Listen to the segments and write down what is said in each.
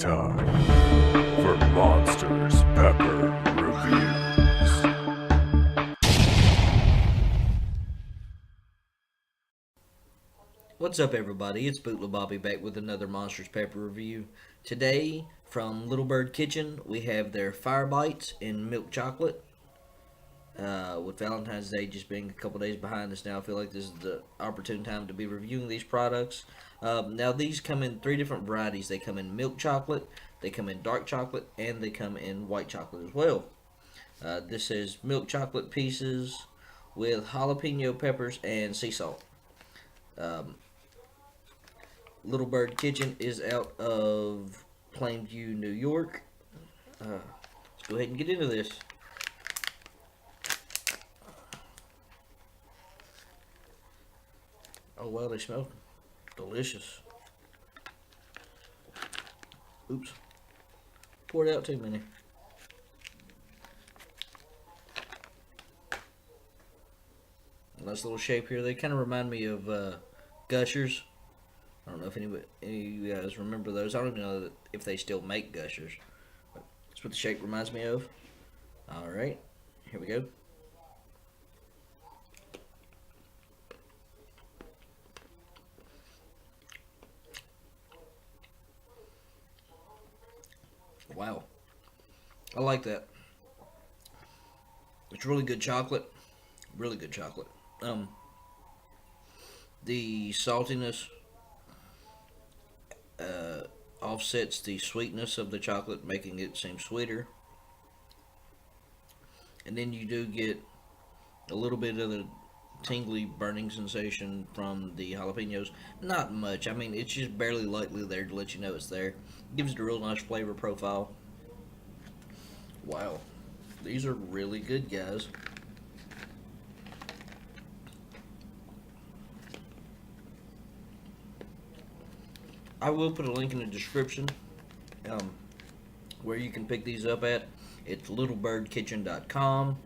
time for Monsters Pepper Reviews. What's up, everybody? It's Bhutlah Bobby back with another Monsters Pepper review. Today, from Little Bird Kitchen, we have their Fire Bites in milk chocolate. With Valentine's Day just being a couple days behind us now, I feel like this is the opportune time to be reviewing these products. Now, these come in three different varieties. They come in milk chocolate, they come in dark chocolate, and they come in white chocolate as well. This is milk chocolate pieces with jalapeno peppers and sea salt. Little Bird Kitchen is out of Plainview, New York. Let's go ahead and get into this. Oh wow, they smell delicious. Oops. Poured out too many. Nice little shape here. They kind of remind me of Gushers. I don't know if any of you guys remember those. I don't even know if they still make Gushers. But that's what the shape reminds me of. Alright, here we go. Wow. I like that. It's really good chocolate. Really good chocolate. The saltiness offsets the sweetness of the chocolate, making it seem sweeter. And then you do get a little bit of the tingly burning sensation from the jalapenos. Not much. I mean, it's just barely lightly there to let you know it's there. Gives it a real nice flavor profile. Wow. These are really good, guys. I will put a link in the description where you can pick these up at. It's littlebirdkitchen.com.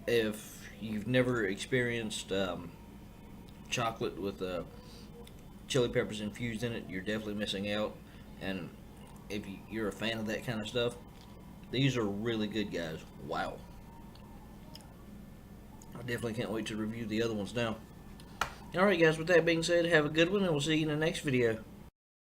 If you've never experienced chocolate with chili peppers infused in it, you're definitely missing out. And if you're a fan of that kind of stuff, these are really good, guys. Wow. I definitely can't wait to review the other ones now. Alright, guys, with that being said, have a good one, and we'll see you in the next video.